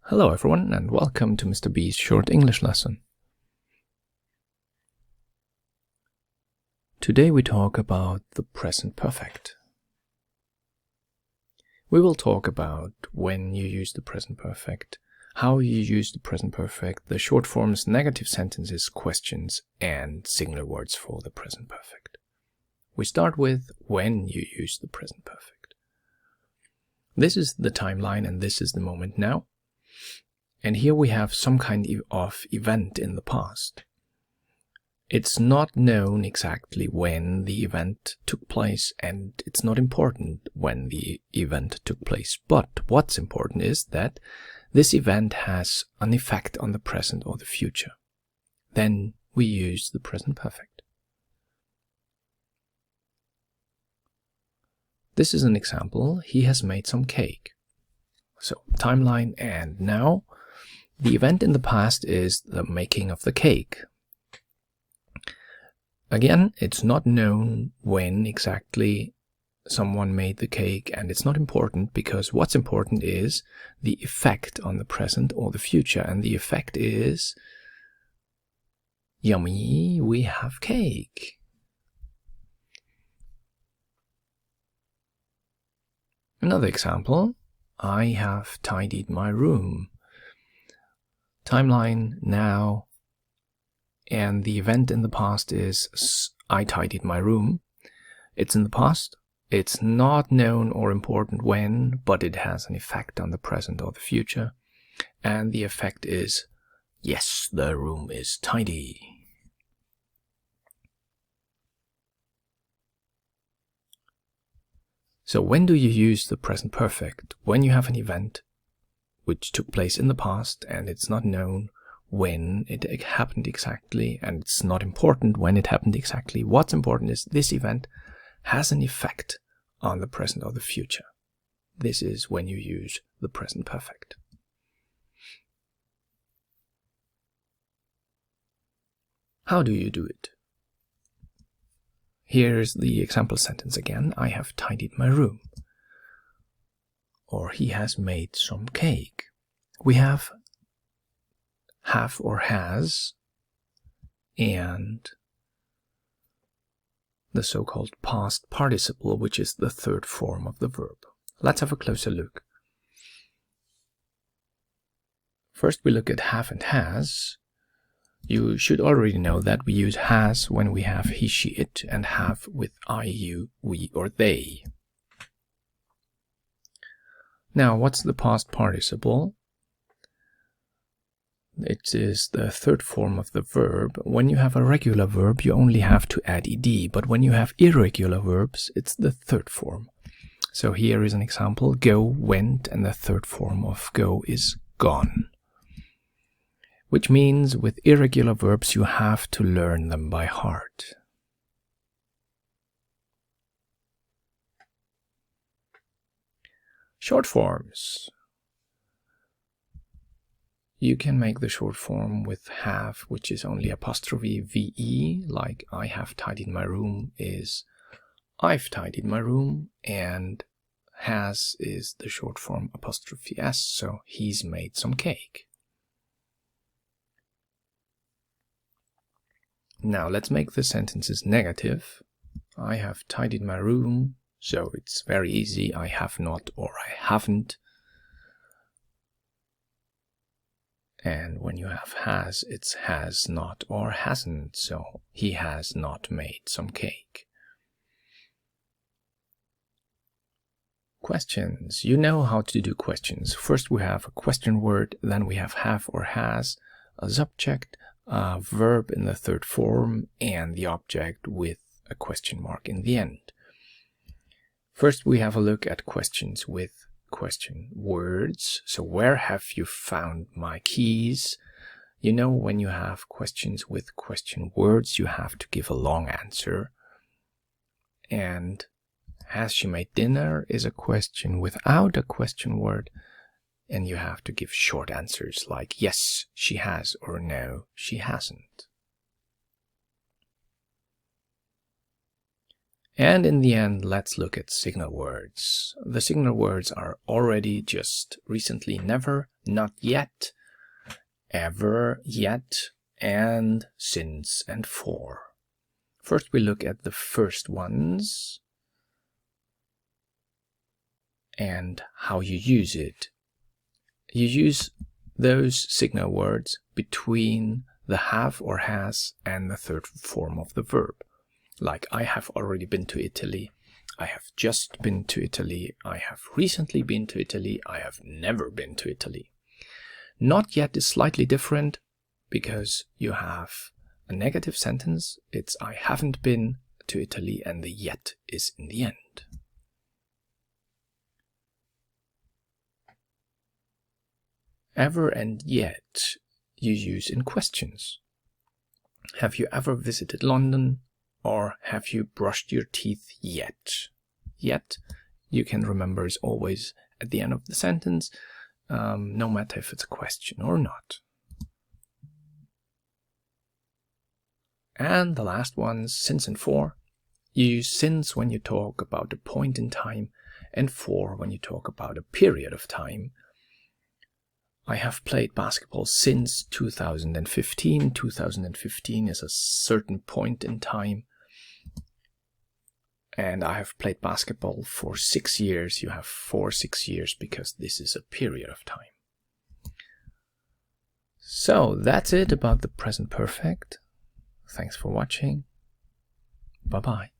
Hello everyone and welcome to Mr. B's short English lesson. Today we talk about the present perfect. We will talk about when you use the present perfect, how you use the present perfect, the short forms, negative sentences, questions, and signal words for the present perfect. We start with when you use the present perfect. This is the timeline and this is the moment now. And here we have some kind of event in the past. It's not known exactly when the event took place, and it's not important when the event took place. But what's important is that this event has an effect on the present or the future. Then we use the present perfect. This is an example. He has made some cake. So, timeline and now. The event in the past is the making of the cake. Again, it's not known when exactly someone made the cake, and it's not important because what's important is the effect on the present or the future, and the effect is yummy, we have cake. Another example, I have tidied my room. Timeline now, and the event in the past is I tidied my room. It's in the past. It's not known or important when, but it has an effect on the present or the future. And the effect is, yes, the room is tidy. So when do you use the present perfect? When you have an event which took place in the past, and it's not known when it happened exactly, and it's not important when it happened exactly. What's important is this event has an effect on the present or the future. This is when you use the present perfect. How do you do it? Here's the example sentence again. I have tidied my room. Or he has made some cake. We have or has and the so-called past participle, which is the third form of the verb. Let's have a closer look. First we look at have and has. You should already know that we use has when we have he, she, it, and have with I, you, we, or they. Now, what's the past participle? It is the third form of the verb. When you have a regular verb, you only have to add ed, but when you have irregular verbs, it's the third form. So here is an example. Go, went, and the third form of go is gone. Which means with irregular verbs, you have to learn them by heart. Short forms. You can make the short form with have, which is only apostrophe ve, like I have tidied my room is I've tidied my room, and has is the short form apostrophe s, so he's made some cake. Now let's make the sentences negative. I have tidied my room. So it's very easy, I have not or I haven't. And when you have has, it's has not or hasn't, so he has not made some cake. Questions. You know how to do questions. First we have a question word, then we have or has, a subject, a verb in the third form, and the object with a question mark in the end. First, we have a look at questions with question words. So where have you found my keys? You know, when you have questions with question words, you have to give a long answer. And has she made dinner is a question without a question word. And you have to give short answers like yes, she has, or no, she hasn't. And in the end, let's look at signal words. The signal words are already, just recently, never, not yet, ever, yet, and since and for. First we look at the first ones and how you use it. You use those signal words between the have or has and the third form of the verb. Like I have already been to Italy, I have just been to Italy, I have recently been to Italy, I have never been to Italy. Not yet is slightly different because you have a negative sentence, it's I haven't been to Italy, and the yet is in the end. Ever and yet you use in questions. Have you ever visited London? Or have you brushed your teeth yet? Yet, you can remember, is always at the end of the sentence, no matter if it's a question or not. And the last ones, since and for. You use since when you talk about a point in time, and for when you talk about a period of time. I have played basketball since 2015. 2015 is a certain point in time. And I have played basketball for 6 years. You have for 6 years because this is a period of time. So that's it about the present perfect. Thanks for watching. Bye-bye.